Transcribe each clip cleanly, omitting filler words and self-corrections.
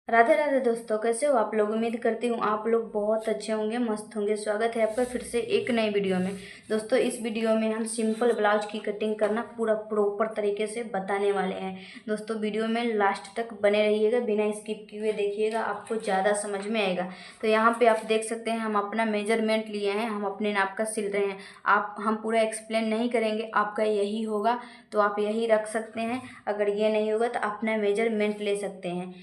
राधे राधे दोस्तों, कैसे हो आप लोग। उम्मीद करती हूँ आप लोग बहुत अच्छे होंगे, मस्त होंगे। स्वागत है आपका फिर से एक नई वीडियो में। दोस्तों, इस वीडियो में हम सिंपल ब्लाउज की कटिंग करना पूरा प्रॉपर तरीके से बताने वाले हैं। दोस्तों, वीडियो में लास्ट तक बने रहिएगा, बिना स्किप किए देखिएगा, आपको ज़्यादा समझ में आएगा। तो यहाँ पर आप देख सकते हैं, हम अपना मेजरमेंट लिए हैं, हम अपने नाप का सिल रहे हैं। हम पूरा एक्सप्लेन नहीं करेंगे, आपका यही होगा तो आप यही रख सकते हैं। अगर ये नहीं होगा तो अपना मेजरमेंट ले सकते हैं।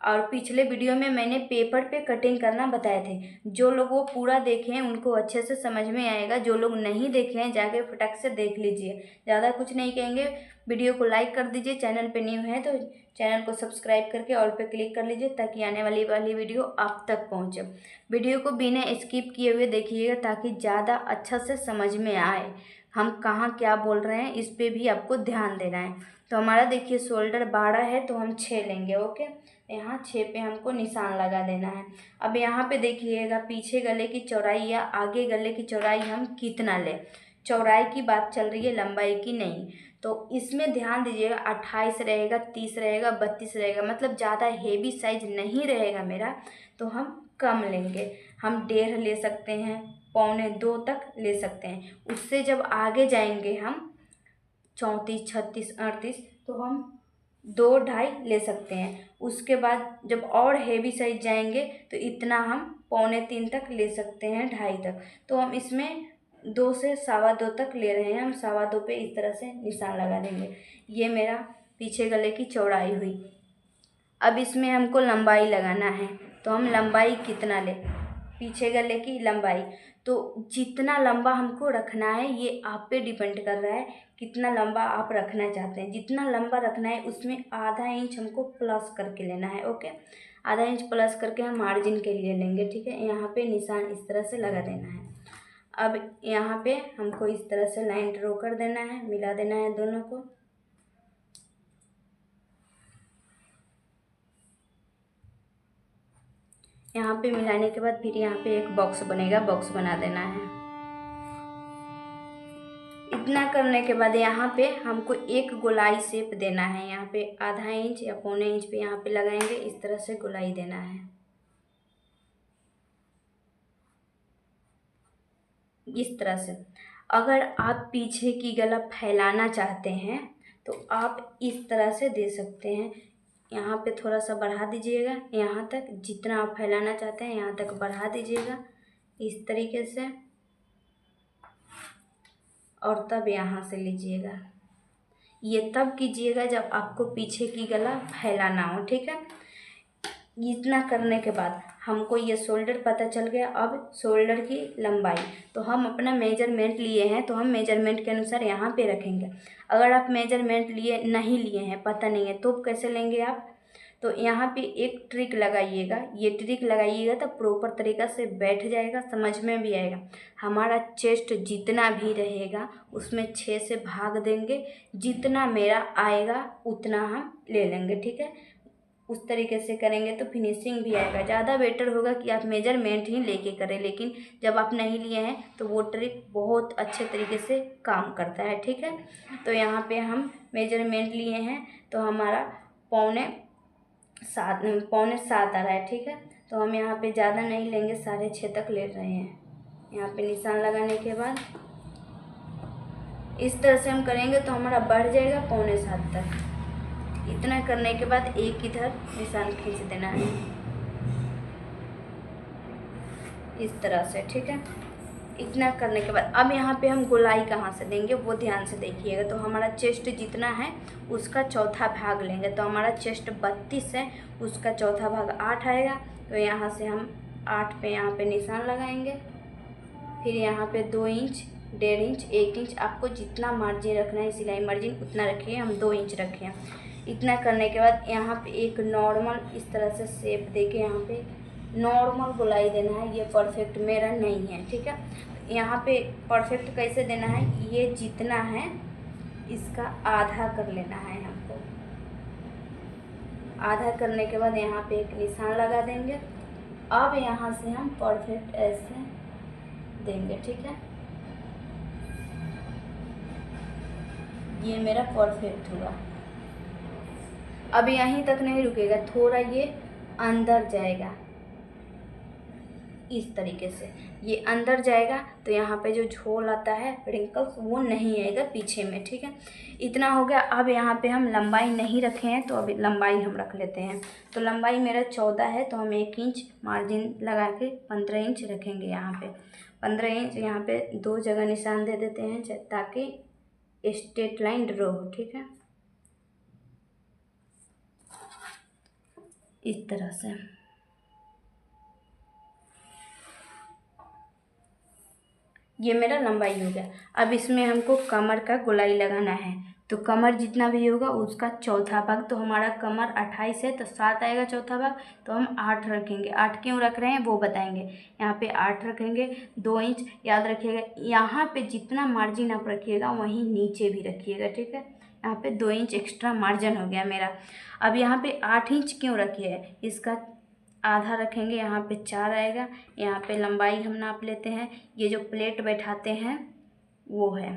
और पिछले वीडियो में मैंने पेपर पे कटिंग करना बताए थे। जो लोग वो पूरा देखे हैं उनको अच्छे से समझ में आएगा। जो लोग नहीं देखे हैं जाके फटाक से देख लीजिए। ज़्यादा कुछ नहीं कहेंगे, वीडियो को लाइक कर दीजिए। चैनल पे न्यू है तो चैनल को सब्सक्राइब करके ऑल पे क्लिक कर लीजिए, ताकि आने वाली वीडियो आप तक पहुँचे। वीडियो को बिना स्किप किए हुए देखिएगा, ताकि ज़्यादा अच्छा से समझ में आए हम कहाँ क्या बोल रहे हैं। इस पर भी आपको ध्यान देना है। तो हमारा देखिए शोल्डर 12 है तो हम 6 लेंगे। ओके, यहाँ 6 पे हमको निशान लगा देना है। अब यहाँ पे देखिएगा, पीछे गले की चौड़ाई या आगे गले की चौड़ाई हम कितना लें। चौड़ाई की बात चल रही है, लंबाई की नहीं। तो इसमें ध्यान दीजिएगा, 28 रहेगा, 30 रहेगा, 32 रहेगा। मतलब ज़्यादा हेवी साइज नहीं रहेगा मेरा, तो हम कम लेंगे। हम 1.5 ले सकते हैं, 1.25 तक ले सकते हैं। उससे जब आगे जाएंगे हम 34, 36, 38, तो हम 2-2.5 ले सकते हैं। उसके बाद जब और हेवी साइज जाएंगे तो इतना हम 2.25 तक ले सकते हैं, 2.5 तक। तो हम इसमें 2 से 2.25 तक ले रहे हैं। हम 2.25 पे इस तरह से निशान लगा देंगे। ये मेरा पीछे गले की चौड़ाई हुई। अब इसमें हमको लंबाई लगाना है, तो हम लंबाई कितना लें, पीछे गले की लंबाई। तो जितना लंबा हमको रखना है ये आप पे डिपेंड कर रहा है, कितना लंबा आप रखना चाहते हैं। जितना लंबा रखना है उसमें आधा इंच हमको प्लस करके लेना है। ओके, आधा इंच प्लस करके हम मार्जिन के लिए लेंगे। ठीक है, यहाँ पे निशान इस तरह से लगा देना है। अब यहाँ पे हमको इस तरह से लाइन ड्रॉ कर देना है, मिला देना है दोनों को। यहाँ पे मिलाने के बाद फिर यहाँ पे एक बॉक्स बनेगा, बॉक्स बना देना है। इतना करने के बाद यहाँ पे हमको एक गोलाई शेप देना है। यहाँ पे आधा इंच या 1.25 इंच पे यहाँ पे लगाएंगे, इस तरह से गोलाई देना है, इस तरह से। अगर आप पीछे की गला फैलाना चाहते हैं तो आप इस तरह से दे सकते हैं। यहाँ पे थोड़ा सा बढ़ा दीजिएगा, यहाँ तक जितना आप फैलाना चाहते हैं यहाँ तक बढ़ा दीजिएगा, इस तरीके से। और तब यहाँ से लीजिएगा। ये तब कीजिएगा जब आपको पीछे की गला फैलाना हो। ठीक है, इतना करने के बाद हमको ये शोल्डर पता चल गया। अब शोल्डर की लंबाई, तो हम अपना मेजरमेंट लिए हैं तो हम मेजरमेंट के अनुसार यहाँ पे रखेंगे। अगर आप मेजरमेंट नहीं लिए हैं, पता नहीं है, तो कैसे लेंगे आप। तो यहाँ पे एक ट्रिक लगाइएगा, ये ट्रिक लगाइएगा तो प्रॉपर तरीक़ा से बैठ जाएगा, समझ में भी आएगा। हमारा चेस्ट जितना भी रहेगा उसमें 6 से भाग देंगे, जितना मेरा आएगा उतना हम ले लेंगे। ठीक है, उस तरीके से करेंगे तो फिनिशिंग भी आएगा। ज़्यादा बेटर होगा कि आप मेजरमेंट ही लेके करें, लेकिन जब आप नहीं लिए हैं तो वो ट्रिक बहुत अच्छे तरीके से काम करता है। ठीक है, तो यहाँ पे हम मेजरमेंट लिए हैं तो हमारा 6.25 आ रहा है। ठीक है, तो हम यहाँ पे ज़्यादा नहीं लेंगे, 6.5 तक ले रहे हैं। यहाँ पे निशान लगाने के बाद इस तरह से हम करेंगे तो हमारा बढ़ जाएगा 6.25 तक। इतना करने के बाद एक इधर निशान खींच देना है, इस तरह से। ठीक है, इतना करने के बाद अब यहाँ पे हम गोलाई कहाँ से देंगे वो ध्यान से देखिएगा। तो हमारा चेस्ट जितना है उसका चौथा भाग लेंगे। तो हमारा चेस्ट 32 है, उसका चौथा भाग 8 आएगा। तो यहाँ से हम 8 पे यहाँ पे निशान लगाएंगे। फिर यहाँ पे 2 इंच, 1.5 इंच, 1 इंच, आपको जितना मार्जिन रखना है सिलाई मार्जिन उतना रखिए। हम 2 इंच रखे हैं। इतना करने के बाद यहाँ पे एक नॉर्मल इस तरह से शेप देके यहाँ पे नॉर्मल गोलाई देना है। ये परफेक्ट मेरा नहीं है। ठीक है, यहाँ पे परफेक्ट कैसे देना है, ये जितना है इसका आधा कर लेना है हमको। आधा करने के बाद यहाँ पे एक निशान लगा देंगे। अब यहाँ से हम परफेक्ट ऐसे देंगे। ठीक है, ये मेरा परफेक्ट हुआ। अब यहीं तक नहीं रुकेगा, थोड़ा ये अंदर जाएगा इस तरीके से, ये अंदर जाएगा तो यहाँ पे जो झोल आता है रिंकल्स वो नहीं आएगा पीछे में। ठीक है, इतना हो गया। अब यहाँ पे हम लंबाई नहीं रखे हैं तो अभी लंबाई हम रख लेते हैं। तो लंबाई मेरा 14 है तो हम 1 इंच मार्जिन लगा के 15 इंच रखेंगे। यहाँ पे 15 इंच, यहाँ पे 2 जगह निशान दे देते हैं ताकि स्ट्रेट लाइन ड्रॉ हो। ठीक है, इस तरह से। ये मेरा लंबाई हो गया। अब इसमें हमको कमर का गोलाई लगाना है, तो कमर जितना भी होगा उसका चौथा भाग। तो हमारा कमर 28 है तो 7 आएगा चौथा भाग, तो हम 8 रखेंगे। 8 क्यों रख रहे हैं वो बताएंगे। यहाँ पे 8 रखेंगे। 2 इंच याद रखिएगा, यहाँ पे जितना मार्जिन आप रखिएगा वहीं नीचे भी रखिएगा। ठीक है, यहाँ पे 2 इंच एक्स्ट्रा मार्जिन हो गया मेरा। अब यहाँ पे 8 इंच क्यों रखिए है, इसका आधा रखेंगे, यहाँ पे 4 आएगा। यहाँ पे लंबाई हम नाप लेते हैं। ये जो प्लेट बैठाते हैं वो है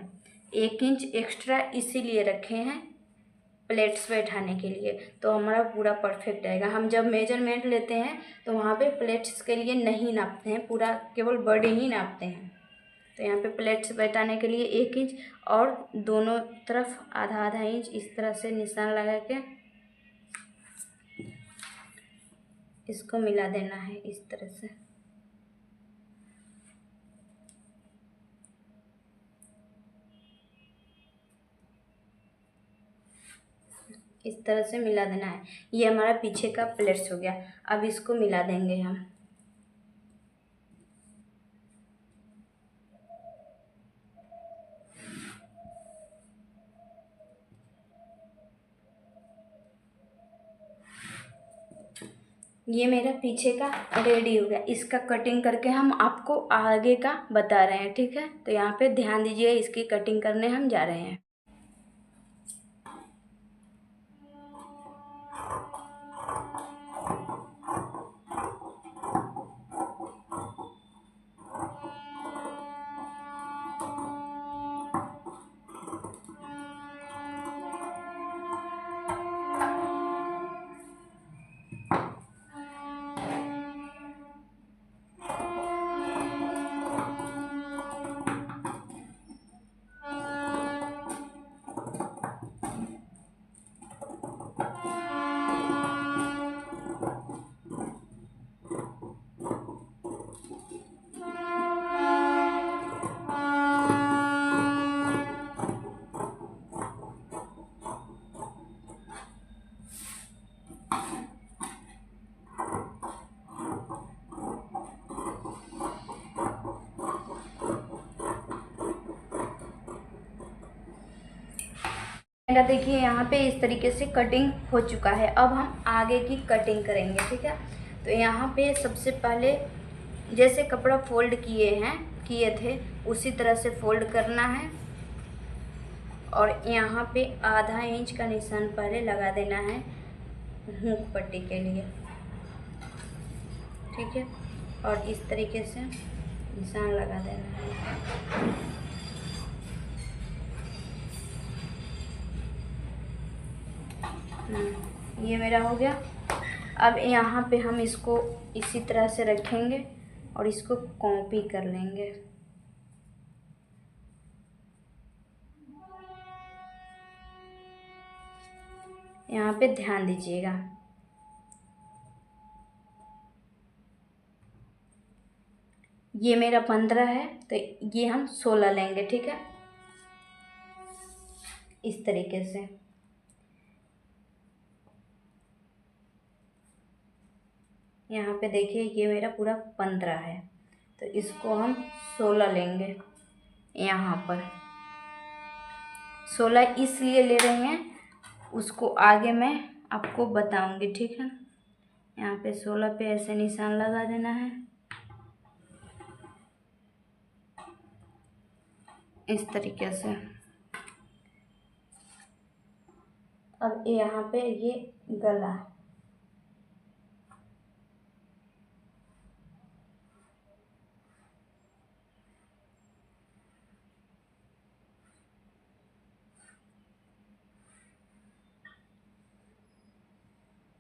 1 इंच एक्स्ट्रा, इसीलिए रखे हैं प्लेट्स बैठाने के लिए। तो हमारा पूरा परफेक्ट आएगा। हम जब मेजरमेंट लेते हैं तो वहाँ पे प्लेट्स के लिए नहीं नापते हैं पूरा, केवल बड़े ही नापते हैं। तो यहाँ पे प्लेट्स बैठाने के लिए 1 इंच और दोनों तरफ आधा आधा इंच इस तरह से निशान लगा के इसको मिला देना है इस तरह से। इस तरह से मिला देना है। ये हमारा पीछे का प्लेट्स हो गया। अब इसको मिला देंगे हम। ये मेरा पीछे का रेडी हो गया। इसका कटिंग करके हम आपको आगे का बता रहे हैं। ठीक है, तो यहाँ पे ध्यान दीजिए, इसकी कटिंग करने हम जा रहे हैं। देखिए यहाँ पे इस तरीके से कटिंग हो चुका है। अब हम आगे की कटिंग करेंगे। ठीक है, तो यहाँ पे सबसे पहले जैसे कपड़ा फोल्ड किए थे उसी तरह से फोल्ड करना है और यहाँ पे आधा इंच का निशान पहले लगा देना है हुक पट्टी के लिए। ठीक है, और इस तरीके से निशान लगा देना है। ये मेरा हो गया। अब यहाँ पे हम इसको इसी तरह से रखेंगे और इसको कॉपी कर लेंगे। यहाँ पे ध्यान दीजिएगा, ये मेरा 15 है तो ये हम 16 लेंगे। ठीक है, इस तरीके से। यहाँ पे देखिए ये मेरा पूरा 15 है तो इसको हम 16 लेंगे। यहाँ पर 16 इसलिए ले रहे हैं, उसको आगे मैं आपको बताऊंगी। ठीक है, यहाँ पे 16 पे ऐसे निशान लगा देना है इस तरीके से। अब यहाँ पे ये गला,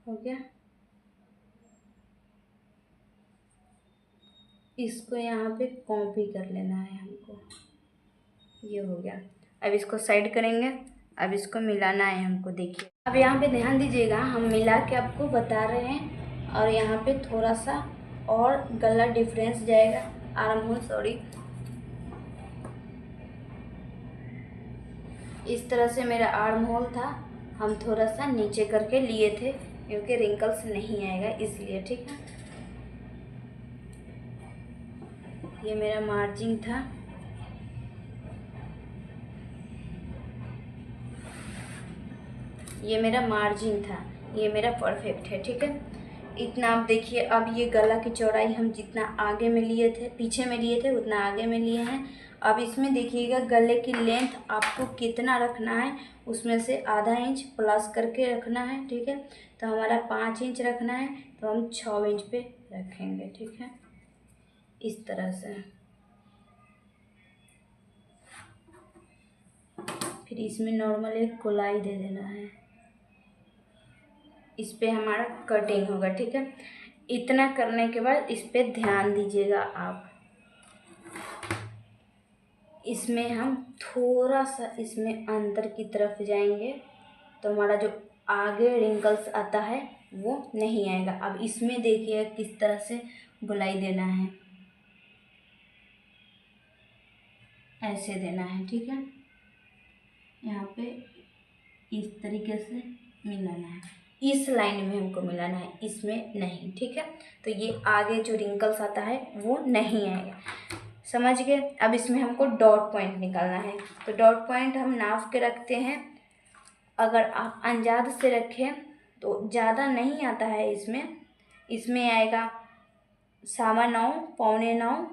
हो गया। इसको यहाँ पे कॉपी कर लेना है हमको। ये हो गया। अब इसको साइड करेंगे। अब इसको मिलाना है हमको, देखिए। अब यहाँ पे ध्यान दीजिएगा, हम मिला के आपको बता रहे हैं। और यहाँ पे थोड़ा सा और गला डिफरेंस जाएगा, आर्म होल, सॉरी। इस तरह से मेरा आर्म होल था, हम थोड़ा सा नीचे करके लिए थे क्योंकि रिंकल्स नहीं आएगा इसलिए, ठीक है। ये मेरा मार्जिन था। ये मेरा मार्जिन था, ये मेरा परफेक्ट है, ठीक है। इतना आप देखिए। अब ये गला की चौड़ाई हम जितना आगे में लिए थे, पीछे में लिए थे, उतना आगे में लिए हैं। अब इसमें देखिएगा गले की लेंथ आपको कितना रखना है, उसमें से आधा इंच प्लस करके रखना है, ठीक है। तो हमारा 5 इंच रखना है, तो हम 6 इंच पे रखेंगे, ठीक है, इस तरह से। फिर इसमें नॉर्मल एक गोलाई दे देना है, इस पे हमारा कटिंग होगा, ठीक है। इतना करने के बाद इस पे ध्यान दीजिएगा आप। इसमें हम थोड़ा सा इसमें अंदर की तरफ जाएंगे तो हमारा जो आगे रिंकल्स आता है वो नहीं आएगा। अब इसमें देखिए किस तरह से गोलाई देना है, ऐसे देना है, ठीक है। यहाँ पे इस तरीके से मिलाना है, इस लाइन में हमको मिलाना है, इसमें नहीं, ठीक है। तो ये आगे जो रिंकल्स आता है वो नहीं आएगा, समझ गए। अब इसमें हमको डॉट पॉइंट निकालना है। तो डॉट पॉइंट हम नाप के रखते हैं। अगर आप अंदाज से रखें तो ज़्यादा नहीं आता है इसमें। इसमें आएगा 9:15,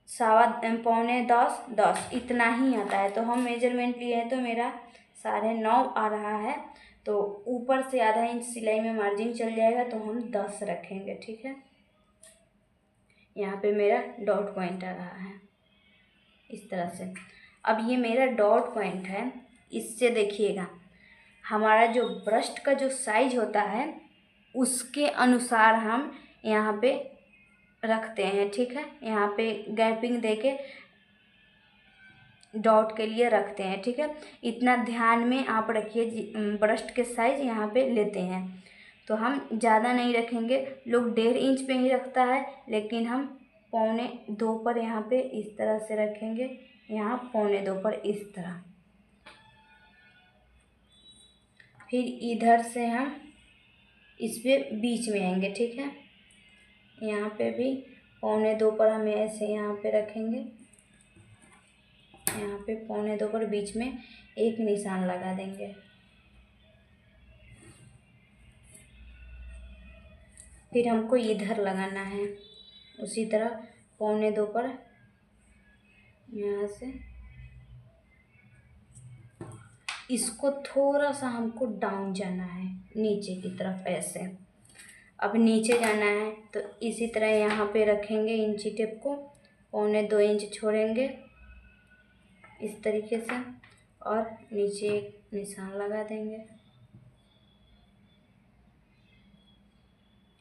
9:15, 9:15, 10 इतना ही आता है। तो हम मेजरमेंट लिए हैं तो मेरा 9:30 आ रहा है। तो ऊपर से आधा इंच सिलाई में मार्जिन चल जाएगा, तो हम 10 रखेंगे, ठीक है। यहाँ पे मेरा डॉट पॉइंट आ रहा है इस तरह से। अब ये मेरा डॉट पॉइंट है, इससे देखिएगा हमारा जो ब्रस्ट का जो साइज होता है उसके अनुसार हम यहाँ पे रखते हैं, ठीक है। यहाँ पे गैपिंग देके डॉट के लिए रखते हैं, ठीक है। इतना ध्यान में आप रखिए, ब्रस्ट के साइज यहाँ पे लेते हैं तो हम ज़्यादा नहीं रखेंगे। लोग 1.5 इंच पे ही रखता है, लेकिन हम 1.25 पर यहाँ पे इस तरह से रखेंगे, यहाँ 1.25 पर इस तरह। फिर इधर से हम इस पे बीच में आएंगे, ठीक है। यहाँ पे भी 1.25 पर हम ऐसे यहाँ पे रखेंगे, यहाँ पे 1.25 पर बीच में एक निशान लगा देंगे। फिर हमको इधर लगाना है उसी तरह 1.25 पर, यहाँ से इसको थोड़ा सा हमको डाउन जाना है नीचे की तरफ, ऐसे। अब नीचे जाना है तो इसी तरह यहाँ पे रखेंगे इंची टेप को, 1.25 इंच छोड़ेंगे इस तरीके से और नीचे एक निशान लगा देंगे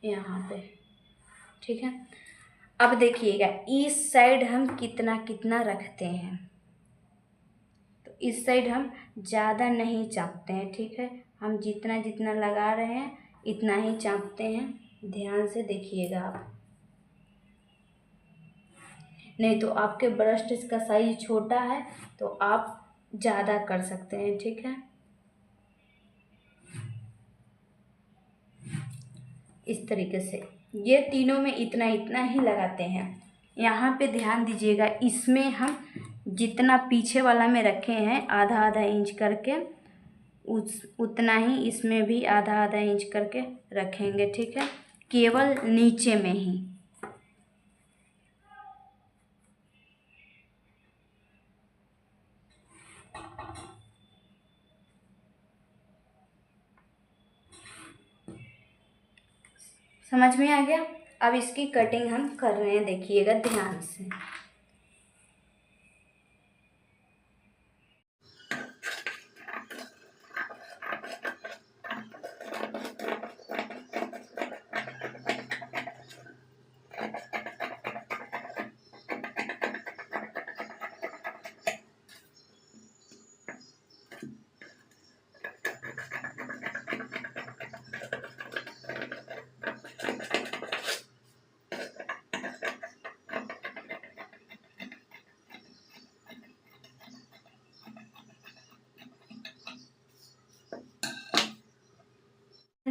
यहाँ पे, ठीक है। अब देखिएगा इस साइड हम कितना कितना रखते हैं। तो इस साइड हम ज़्यादा नहीं चापते हैं, ठीक है। हम जितना जितना लगा रहे हैं इतना ही चापते हैं, ध्यान से देखिएगा आप। नहीं तो आपके ब्रस्ट का साइज छोटा है तो आप ज़्यादा कर सकते हैं, ठीक है। इस तरीके से ये तीनों में इतना इतना ही लगाते हैं। यहाँ पे ध्यान दीजिएगा, इसमें हम जितना पीछे वाला में रखे हैं आधा आधा इंच करके, उतना ही इसमें भी आधा आधा इंच करके रखेंगे, ठीक है, केवल नीचे में ही। समझ में आ गया। अब इसकी कटिंग हम कर रहे हैं, देखिएगा ध्यान से।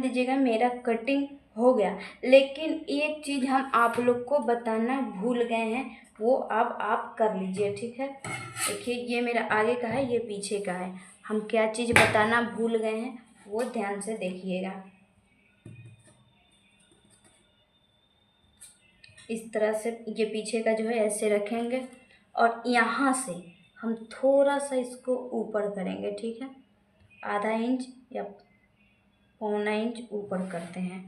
दीजिएगा मेरा कटिंग हो गया। लेकिन एक चीज़ हम आप लोग को बताना भूल गए हैं, वो अब आप कर लीजिए, ठीक है। देखिए ये मेरा आगे का है, ये पीछे का है। हम क्या चीज़ बताना भूल गए हैं वो ध्यान से देखिएगा। इस तरह से ये पीछे का जो है ऐसे रखेंगे और यहाँ से हम थोड़ा सा इसको ऊपर करेंगे, ठीक है। आधा इंच या पौना इंच ऊपर करते हैं,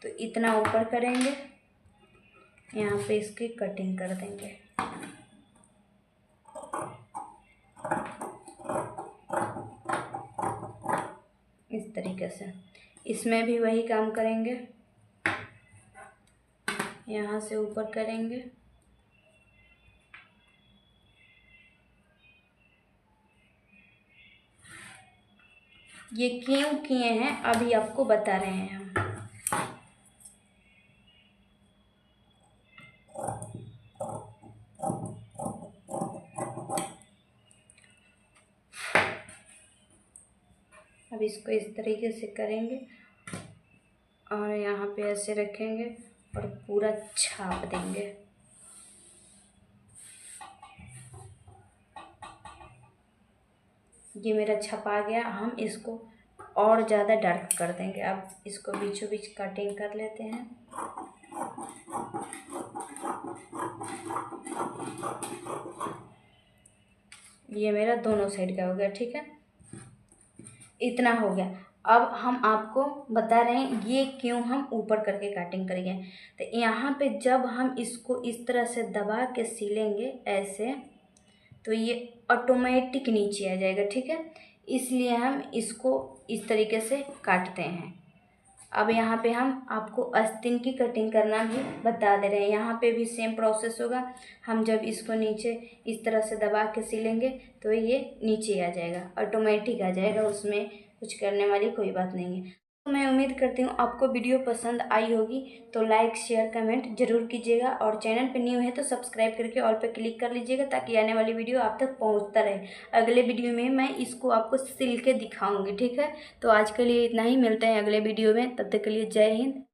तो इतना ऊपर करेंगे, यहाँ पे इसकी कटिंग कर देंगे। इस तरीके से इसमें भी वही काम करेंगे, यहाँ से ऊपर करेंगे, ये क्यों किए हैं अभी आपको बता रहे हैं हम। अब इसको इस तरीके से करेंगे और यहाँ पे ऐसे रखेंगे और पूरा छाप देंगे। ये मेरा छपा गया, हम इसको और ज़्यादा डार्क कर देंगे। अब इसको बीचों बीच कटिंग कर लेते हैं। ये मेरा दोनों साइड का हो गया, ठीक है। इतना हो गया। अब हम आपको बता रहे हैं ये क्यों हम ऊपर करके कटिंग करेंगे। तो यहाँ पे जब हम इसको इस तरह से दबा के सिलेंगे ऐसे, तो ये ऑटोमेटिक नीचे आ जाएगा, ठीक है। इसलिए हम इसको इस तरीके से काटते हैं। अब यहाँ पे हम आपको आस्तीन की कटिंग करना भी बता दे रहे हैं। यहाँ पे भी सेम प्रोसेस होगा। हम जब इसको नीचे इस तरह से दबा के सिलेंगे तो ये नीचे आ जाएगा, ऑटोमेटिक आ जाएगा, उसमें कुछ करने वाली कोई बात नहीं है। तो मैं उम्मीद करती हूँ आपको वीडियो पसंद आई होगी, तो लाइक शेयर कमेंट जरूर कीजिएगा और चैनल पे न्यू है तो सब्सक्राइब करके ऑल पे क्लिक कर लीजिएगा ताकि आने वाली वीडियो आप तक पहुँचता रहे। अगले वीडियो में मैं इसको आपको सिल के दिखाऊंगी, ठीक है। तो आज के लिए इतना ही, मिलते हैं अगले वीडियो में, तब तक के लिए जय हिंद।